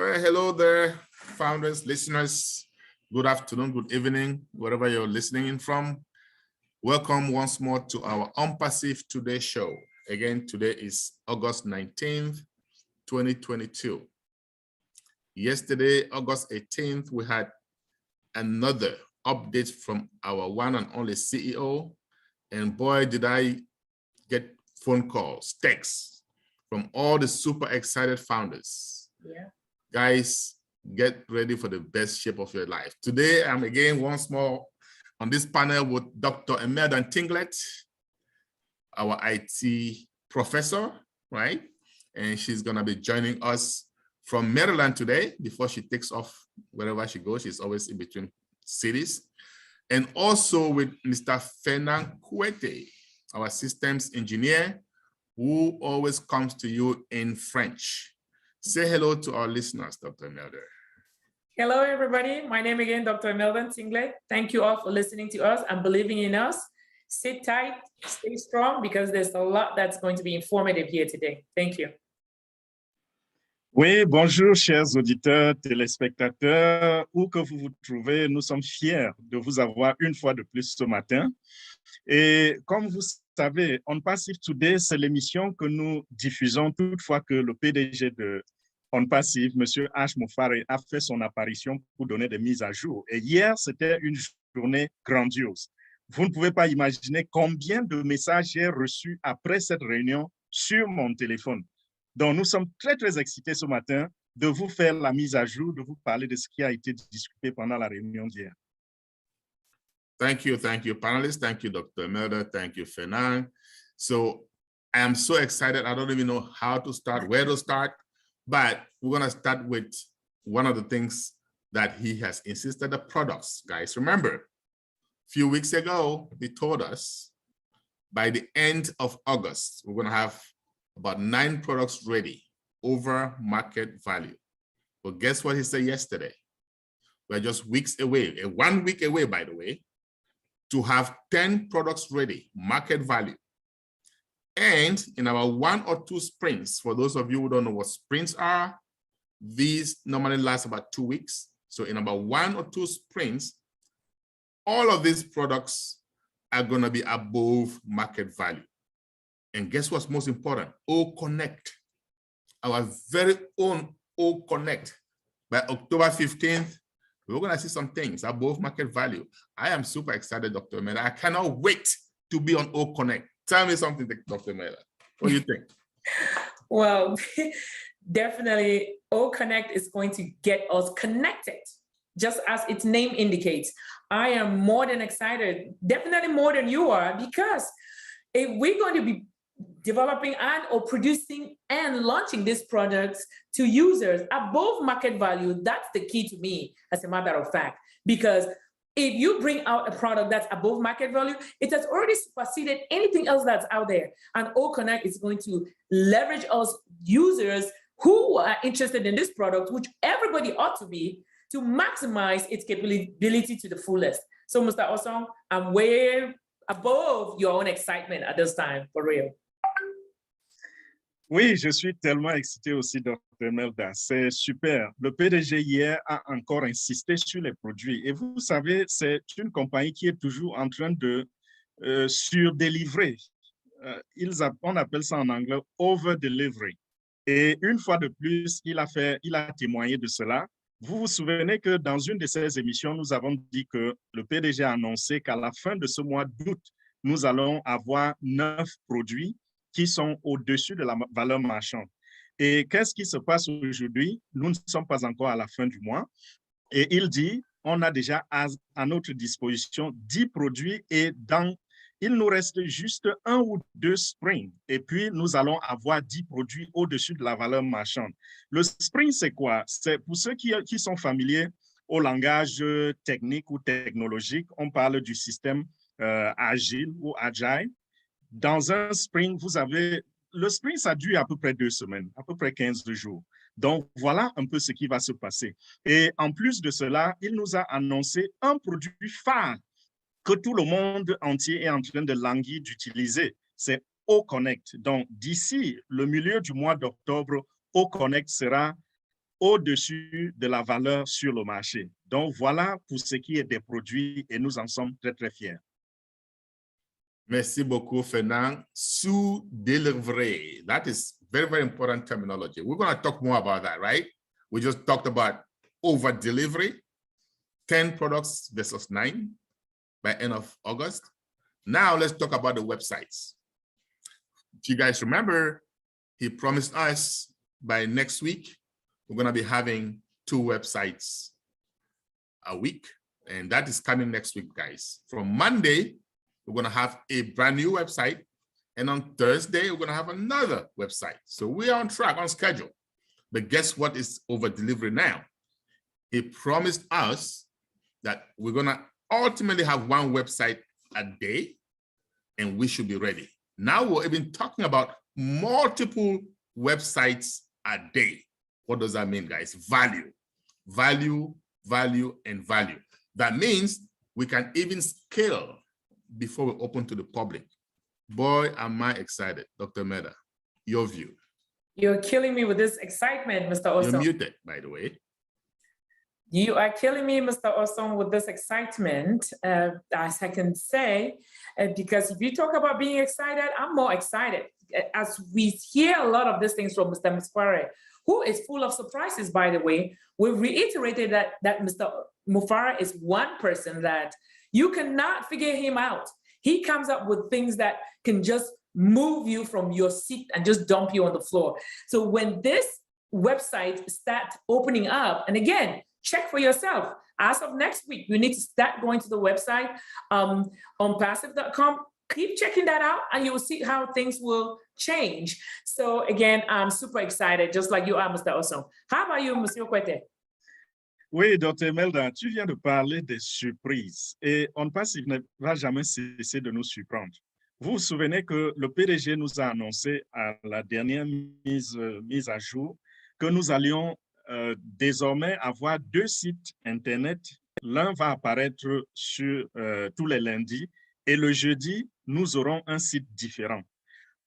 All right, hello there, founders, listeners. Good afternoon, good evening, wherever you're listening in from. Welcome once more to our ONPASSIVE Today show. Again, today is August 19th, 2022. Yesterday, August 18th, we had another update from our one and only CEO. And boy, did I get phone calls, texts from all the super excited founders. Yeah. Guys, get ready for the best shape of your life. Today, I'm again once more on this panel with Dr. Emelda Ntinglet, our IT professor, right? And she's gonna be joining us from Maryland today before she takes off wherever she goes. She's always in between cities. And also with Mr. Fernand, KUETE, our systems engineer, who always comes to you in French. Say hello to our listeners, Dr. Emelda. Hello, everybody. My name again, Dr. Emelda Ntinglet. Thank you all for listening to us and believing in us. Sit tight, stay strong, because there's a lot that's going to be informative here today. Thank you. Oui, bonjour, chers auditeurs, téléspectateurs, où que vous vous trouvez, nous sommes fiers de vous avoir une fois de plus ce matin. Et comme vous savez, ONPASSIVE Today, c'est l'émission que nous diffusons toutefois que le PDG de ONPASSIVE, M. H. Moufare, a fait son apparition pour donner des mises à jour. Et hier, c'était une journée grandiose. Vous ne pouvez pas imaginer combien de messages j'ai reçus après cette réunion sur mon téléphone. Donc, nous sommes très, très excités ce matin de vous faire la mise à jour, de vous parler de ce qui a été discuté pendant la réunion d'hier. Thank you, panelists. Thank you, Dr. Emelda. Thank you, Fernand. So I am so excited. I don't even know how to start, where to start, but we're going to start with one of the things that he has insisted, the products. Guys, remember, a few weeks ago, he told us by the end of August, we're going to have about 9 products ready over market value. Well, guess what he said yesterday? We're just weeks away, 1 week away, by the way, to have 10 products ready, market value. And in our 1 or 2 sprints, for those of you who don't know what sprints are, these normally last about 2 weeks. So in about 1 or 2 sprints, all of these products are going to be above market value. And guess what's most important? OConnect, our very own OConnect. By October 15th, we're going to see some things above market value. I am super excited, Dr. Emelda. I cannot wait to be on OConnect. Tell me something, Dr. Emelda. What do you think? Well, definitely OConnect is going to get us connected, just as its name indicates. I am more than excited, definitely more than you are, because if we're going to be developing and or producing and launching these products to users above market value, that's the key to me, as a matter of fact, because if you bring out a product that's above market value, it has already superseded anything else that's out there. And OConnect is going to leverage us users who are interested in this product, which everybody ought to be, to maximize its capability to the fullest. So, Mr. OSONG, I'm way above your own excitement at this time, for real. Oui, je suis tellement excité aussi, Dr. Emelda. C'est super. Le PDG hier a encore insisté sur les produits. Et vous savez, c'est une compagnie qui est toujours en train de surdélivrer. On appelle ça en anglais over-delivery. Et une fois de plus, il a témoigné de cela. Vous vous souvenez que dans une de ces émissions, nous avons dit que le PDG a annoncé qu'à la fin de ce mois d'août, nous allons avoir 9 produits qui sont au-dessus de la valeur marchande. Et qu'est-ce qui se passe aujourd'hui? Nous ne sommes pas encore à la fin du mois. Et il dit, on a déjà à notre disposition 10 produits et il nous reste juste 1 ou 2 sprints. Et puis, nous allons avoir 10 produits au-dessus de la valeur marchande. Le sprint, c'est quoi? C'est pour ceux qui sont familiers au langage technique ou technologique, on parle du système agile ou agile. Dans un sprint, le sprint, ça dure à peu près 2 semaines, à peu près 15 jours. Donc, voilà un peu ce qui va se passer. Et en plus de cela, il nous a annoncé un produit phare que tout le monde entier est en train de languir d'utiliser. C'est OConnect. Donc, d'ici le milieu du mois d'octobre, OConnect sera au-dessus de la valeur sur le marché. Donc, voilà pour ce qui est des produits et nous en sommes très, très fiers. Merci beaucoup, Fernand. Sous-delivery. That is very, very important terminology. We're going to talk more about that, right? We just talked about over-delivery, 10 products versus 9 by end of August. Now let's talk about the websites. If you guys remember, he promised us by next week, we're going to be having 2 websites a week. And that is coming next week, guys. From Monday, we're going to have a brand new website. And on Thursday, we're going to have another website. So we are on track, on schedule. But guess what is over delivery now? He promised us that we're going to ultimately have 1 website a day, and we should be ready. Now we're even talking about multiple websites a day. What does that mean, guys? Value, value, value, and value. That means we can even scale before we open to the public. Boy, am I excited. Dr. Emelda, your view. You're killing me with this excitement, Mr. Osong. You're muted, by the way. You are killing me, Mr. Osong, with this excitement, as I can say, because if you talk about being excited, I'm more excited. As we hear a lot of these things from Mr. Mufara, who is full of surprises, by the way, we reiterated that Mr. Mufara is one person that you cannot figure him out. He comes up with things that can just move you from your seat and just dump you on the floor. So when this website starts opening up, and again, check for yourself. As of next week, you need to start going to the website, ONPASSIVE.com. Keep checking that out and you will see how things will change. So again, I'm super excited, just like you are, Mr. Osong. How about you, Monsieur KUETE? Oui, Dr. Emelda, tu viens de parler des surprises et ONPASSIVE ne va jamais cesser de nous surprendre. Vous vous souvenez que le PDG nous a annoncé à la dernière mise à jour que nous allions désormais avoir 2 sites Internet. L'un va apparaître sur tous les lundis et le jeudi, nous aurons un site différent.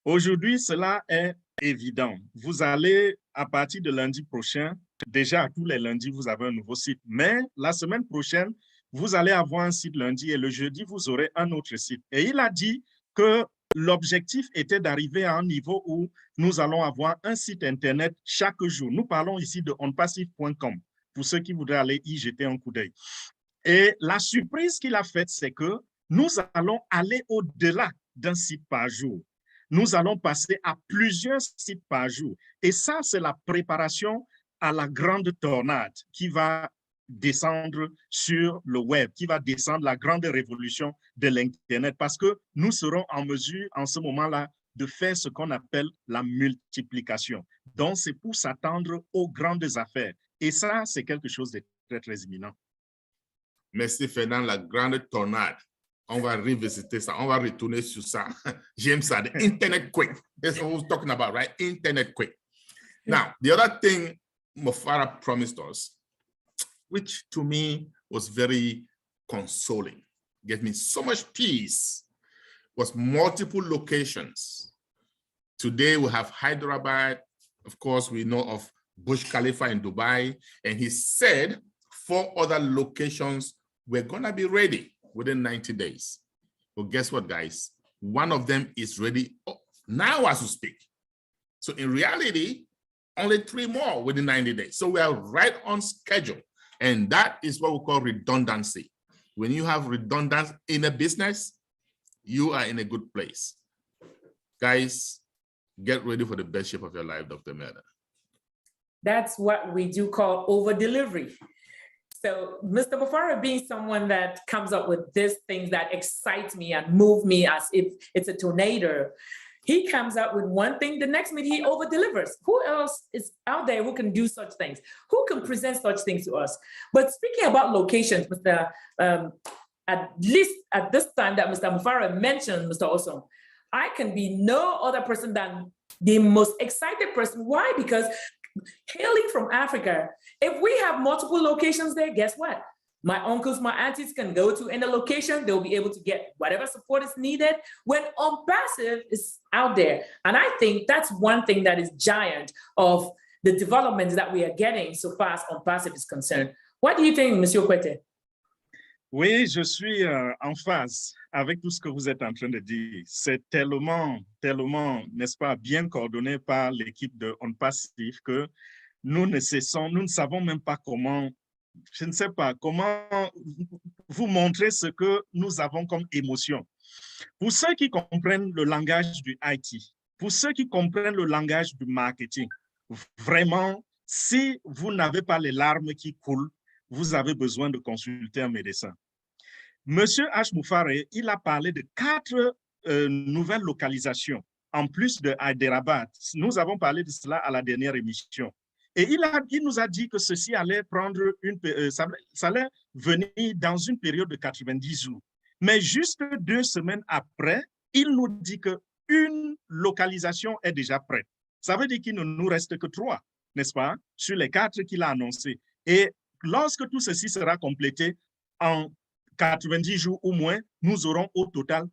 Aujourd'hui, cela est évident. Vous allez, à partir de lundi prochain, déjà tous les lundis, vous avez un nouveau site. Mais la semaine prochaine, vous allez avoir un site lundi et le jeudi, vous aurez un autre site. Et il a dit que l'objectif était d'arriver à un niveau où nous allons avoir un site Internet chaque jour. Nous parlons ici de onpassive.com, pour ceux qui voudraient aller y jeter un coup d'œil. Et la surprise qu'il a faite, c'est que nous allons aller au-delà d'un site par jour. Nous allons passer à plusieurs sites par jour. Et ça, c'est la préparation à la grande tornade qui va descendre sur le web, qui va descendre la grande révolution de l'Internet, parce que nous serons en mesure, en ce moment-là, de faire ce qu'on appelle la multiplication. Donc, c'est pour s'attendre aux grandes affaires. Et ça, c'est quelque chose de très, très imminent. Merci, Fernand, la grande tornade. On va revisiter ça, on va retourner sur ça. J'aime ça, the internet quick. That's what we're talking about, right? Internet quick. Now, the other thing Mufara promised us, which to me was very consoling, gave me so much peace, was multiple locations. Today we have Hyderabad. Of course, we know of Burj Khalifa in Dubai. And he said 4 other locations were gonna be ready within 90 days. Well, guess what, guys? One of them is ready now as we speak. So in reality, only 3 more within 90 days. So we are right on schedule. And that is what we call redundancy. When you have redundancy in a business, you are in a good place. Guys, get ready for the best shape of your life, Dr. Emelda. That's what we do call over-delivery. So Mr. Mufara being someone that comes up with these things that excites me and move me as if it's a tornado, he comes up with one thing, the next minute he over-delivers. Who else is out there who can do such things? Who can present such things to us? But speaking about locations, Mr. At least at this time that Mr. Mufara mentioned, Mr. Osong, I can be no other person than the most excited person. Why? Because hailing from Africa, if we have multiple locations there, guess what? My uncles, my aunties can go to any location. They'll be able to get whatever support is needed when ONPASSIVE is out there. And I think that's one thing that is giant of the developments that we are getting so far as ONPASSIVE is concerned. What do you think, Monsieur KUETE? Oui, je suis en phase avec tout ce que vous êtes en train de dire. C'est tellement, n'est-ce pas, bien coordonné par l'équipe de ONPASSIVE que nous ne savons même pas comment, je ne sais pas, comment vous montrer ce que nous avons comme émotion. Pour ceux qui comprennent le langage du IT, pour ceux qui comprennent le langage du marketing, vraiment, si vous n'avez pas les larmes qui coulent, vous avez besoin de consulter un médecin. Monsieur H. Moufare, il a parlé de 4 nouvelles localisations, en plus de Hyderabad. Nous avons parlé de cela à la dernière émission. Et il nous a dit que ceci allait prendre ça allait venir dans une période de 90 jours. Mais juste 2 semaines après, il nous dit qu'une localisation est déjà prête. Ça veut dire qu'il ne nous reste que 3, n'est-ce pas, sur les 4 qu'il a annoncés. Et lorsque tout ceci sera complété, en 90 jours ou moins, nous aurons au total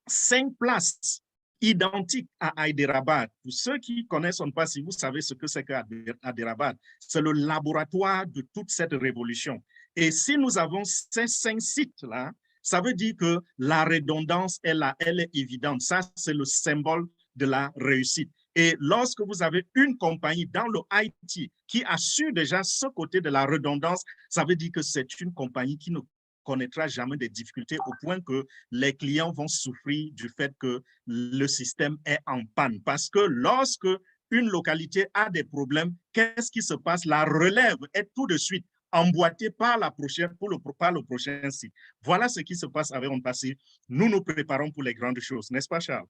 5 places identiques à Hyderabad. Pour ceux qui connaissent ONPASSIVE, vous savez ce que c'est qu'Hyderabad. C'est le laboratoire de toute cette révolution. Et si nous avons ces 5 sites-là, ça veut dire que la redondance est là, elle est évidente. Ça, c'est le symbole de la réussite. Et lorsque vous avez une compagnie dans le IT qui assure déjà ce côté de la redondance, ça veut dire que c'est une compagnie qui ne connaîtra jamais des difficultés au point que les clients vont souffrir du fait que le système est en panne. Parce que lorsque une localité a des problèmes, qu'est-ce qui se passe? La relève est tout de suite emboîtée par le prochain site. Voilà ce qui se passe avec ONPASSIVE. Nous nous préparons pour les grandes choses, n'est-ce pas, Charles?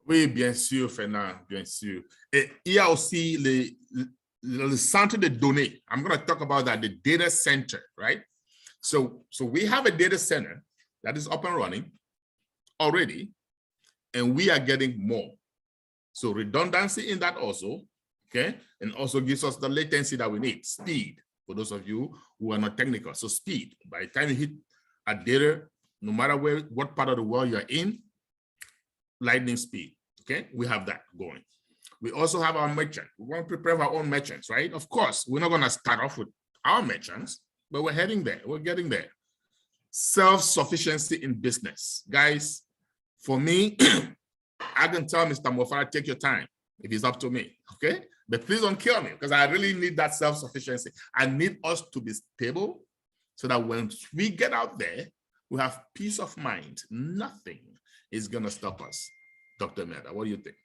Oui, bien sûr, Fernand, bien sûr. Et il y a aussi le centre de données. I'm going to talk about that, the data center, right? So we have a data center that is up and running already, and we are getting more. So redundancy in that also, okay? And also gives us the latency that we need, speed, for those of you who are not technical. So speed, by the time you hit a data, no matter what part of the world you're in, lightning speed, okay? We have that going. We also have our merchant. We want to prepare our own merchants, right? Of course, we're not gonna start off with our merchants, but we're heading there, we're getting there. Self-sufficiency in business. Guys, for me, I can tell Mr. Mofara, take your time if it's up to me, okay? But please don't kill me because I really need that self-sufficiency. I need us to be stable so that when we get out there, we have peace of mind. Nothing is gonna stop us. Dr. Emelda, what do you think?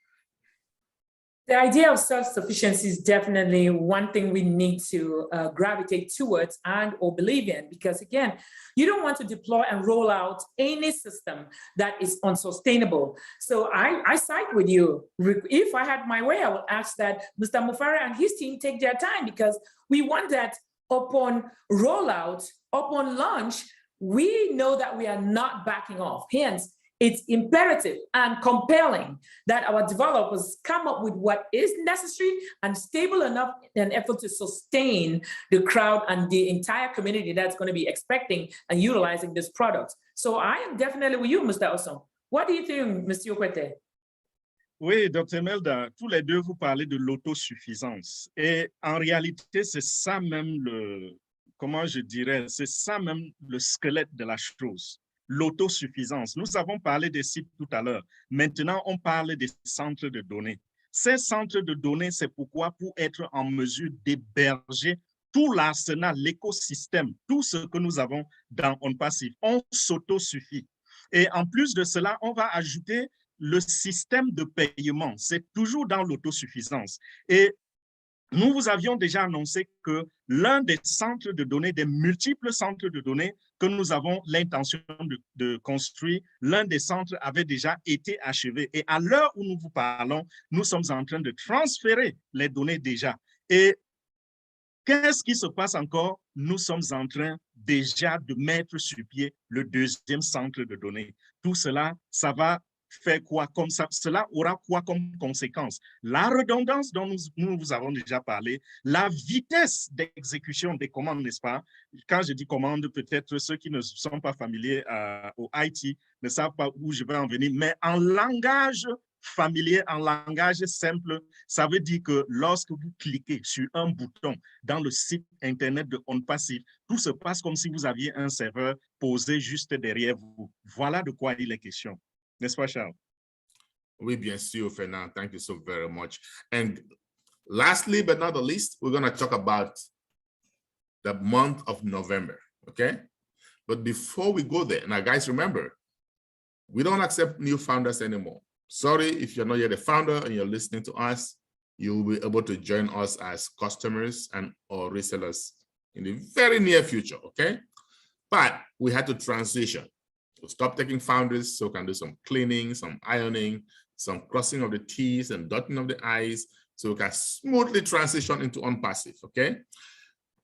The idea of self-sufficiency is definitely one thing we need to gravitate towards and or believe in, because again, you don't want to deploy and roll out any system that is unsustainable. So I side with you. If I had my way, I would ask that Mr. Mufara and his team take their time, because we want that upon rollout, upon launch, we know that we are not backing off. Hence, it's imperative and compelling that our developers come up with what is necessary and stable enough in an effort to sustain the crowd and the entire community that's going to be expecting and utilizing this product. So I am definitely with you, Mr. OSONG. What do you think, Mr. KUETE? Oui, Dr. Emelda, tous les deux, vous parlez de l'autosuffisance. Et en réalité, c'est ça même comment je dirais, c'est ça même le squelette de la chose. L'autosuffisance. Nous avons parlé des sites tout à l'heure. Maintenant, on parle des centres de données. Ces centres de données, c'est pourquoi pour être en mesure d'héberger tout l'arsenal, l'écosystème, tout ce que nous avons dans ONPASSIVE, on s'autosuffit. Et en plus de cela, on va ajouter le système de paiement. C'est toujours dans l'autosuffisance. Et nous vous avions déjà annoncé que l'un des centres de données, des multiples centres de données que nous avons l'intention de construire, l'un des centres avait déjà été achevé. Et à l'heure où nous vous parlons, nous sommes en train de transférer les données déjà. Et qu'est-ce qui se passe encore? Nous sommes en train déjà de mettre sur pied le deuxième centre de données. Tout cela, ça va faire quoi comme ça? Cela aura quoi comme conséquence? La redondance dont nous vous avons déjà parlé, la vitesse d'exécution des commandes, n'est-ce pas? Quand je dis commande, peut-être ceux qui ne sont pas familiers au IT ne savent pas où je vais en venir, mais en langage familier en langage simple, ça veut dire que lorsque vous cliquez sur un bouton dans le site internet de ONPASSIVE, tout se passe comme si vous aviez un serveur posé juste derrière vous. Voilà de quoi il est question. N'est-ce pas, Charles? Oui, bien sûr, Fernand. Thank you so very much. And lastly, but not the least, we're going to talk about the month of November, okay? But before we go there, now guys, remember, we don't accept new founders anymore. Sorry if you're not yet a founder and you're listening to us, you'll be able to join us as customers and or resellers in the very near future, okay? But we had to transition. So stop taking founders so we can do some cleaning, some ironing, some crossing of the T's and dotting of the I's so we can smoothly transition into ONPASSIVE, okay?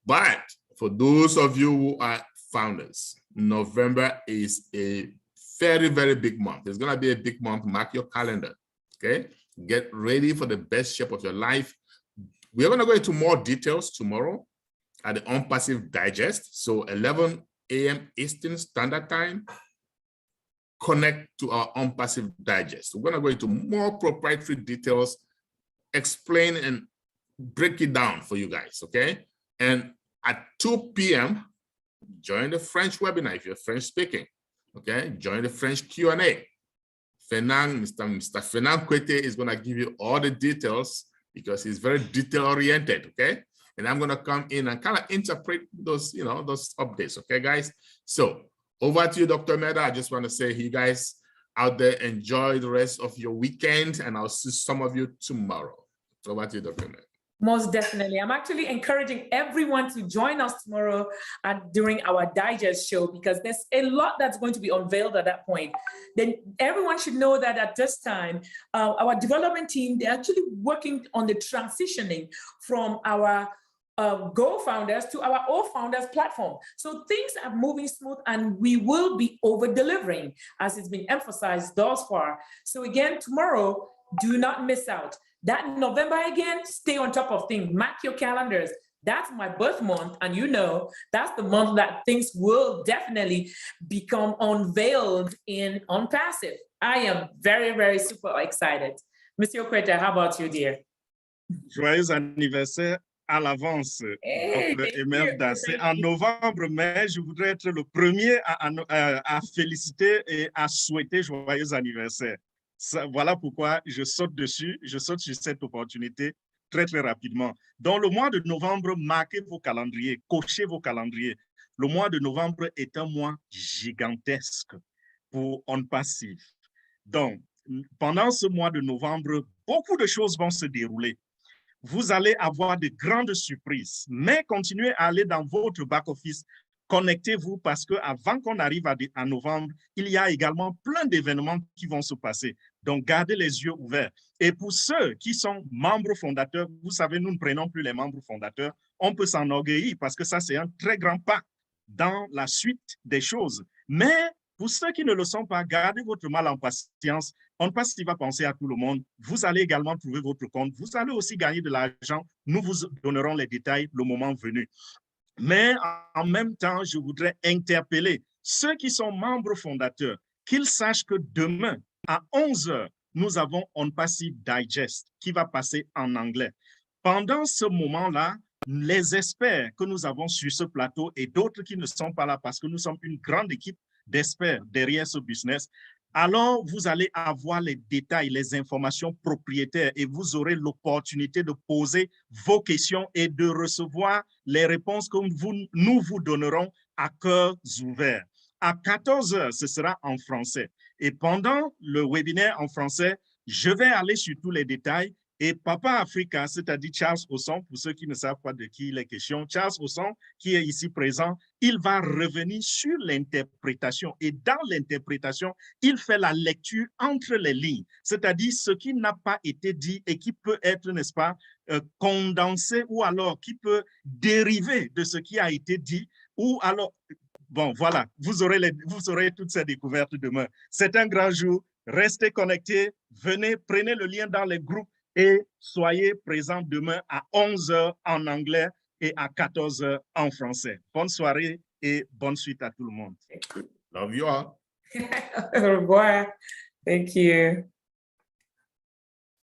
But for those of you who are founders, November is a very, very big month. It's going to be a big month. Mark your calendar, okay? Get ready for the best shape of your life. We're going to go into more details tomorrow at the ONPASSIVE Digest. So 11 a.m. Eastern Standard Time, connect to our ONPASSIVE Digest. We're going to go into more proprietary details, explain and break it down for you guys, okay? And at 2 p.m., join the French webinar if you're French speaking, okay? Join the French Q&A. Fernand, Mr. Fernand KUETE is going to give you all the details because he's very detail-oriented, okay? And I'm going to come in and kind of interpret those, you know, those updates, okay, guys? So over to you, Dr. Emelda. I just want to say, you guys out there, enjoy the rest of your weekend, and I'll see some of you tomorrow. Over to you, Dr. Emelda. Most definitely. I'm actually encouraging everyone to join us tomorrow during our digest show, because there's a lot that's going to be unveiled at that point. Then everyone should know that at this time, our development team, they're actually working on the transitioning from our Go Founders to our O Founders platform. So things are moving smooth, and we will be over delivering, as it's been emphasized thus far. So again, tomorrow, do not miss out. That November again, stay on top of things. Mark your calendars. That's my birth month, and you know that's the month that things will definitely become unveiled in ONPASSIVE. I am very, very super excited. Monsieur KUETE, how about you, dear? Joyeux anniversaire à l'avance, Dr. Emelda. C'est en novembre, mais je voudrais être le premier à féliciter et à souhaiter joyeux anniversaire. Voilà pourquoi je saute dessus, je saute sur cette opportunité très, très rapidement. Dans le mois de novembre, marquez vos calendriers, cochez vos calendriers. Le mois de novembre est un mois gigantesque pour ONPASSIVE. Donc, pendant ce mois de novembre, beaucoup de choses vont se dérouler. Vous allez avoir de grandes surprises, mais continuez à aller dans votre back-office. Connectez-vous parce qu'avant qu'on arrive à novembre, il y a également plein d'événements qui vont se passer. Donc, gardez les yeux ouverts. Et pour ceux qui sont membres fondateurs, vous savez, nous ne prenons plus les membres fondateurs. On peut s'enorgueillir parce que ça, c'est un très grand pas dans la suite des choses. Mais pour ceux qui ne le sont pas, gardez votre mal en patience. ONPASSIVE va penser à tout le monde. Vous allez également trouver votre compte. Vous allez aussi gagner de l'argent. Nous vous donnerons les détails le moment venu. Mais en même temps, je voudrais interpeller ceux qui sont membres fondateurs, qu'ils sachent que demain, à 11 h, nous avons ONPASSIVE Digest qui va passer en anglais. Pendant ce moment-là, les experts que nous avons sur ce plateau et d'autres qui ne sont pas là parce que nous sommes une grande équipe d'experts derrière ce business, alors vous allez avoir les détails, les informations propriétaires et vous aurez l'opportunité de poser vos questions et de recevoir les réponses que nous vous donnerons à cœurs ouverts. À 14 h, ce sera en français. Et pendant le webinaire en français, je vais aller sur tous les détails. Et Papa Africa, c'est-à-dire Charles OSONG, pour ceux qui ne savent pas de qui il est question, Charles OSONG, qui est ici présent, il va revenir sur l'interprétation. Et dans l'interprétation, il fait la lecture entre les lignes, c'est-à-dire ce qui n'a pas été dit et qui peut être, n'est-ce pas, condensé ou alors qui peut dériver de ce qui a été dit ou alors, bon, voilà, vous aurez toutes ces découvertes demain. C'est un grand jour, restez connectés, venez, prenez le lien dans les groupes et soyez présents demain à 11 h en anglais et à 14 h en français. Bonne soirée et bonne suite à tout le monde. Love you all. Au revoir. Thank you.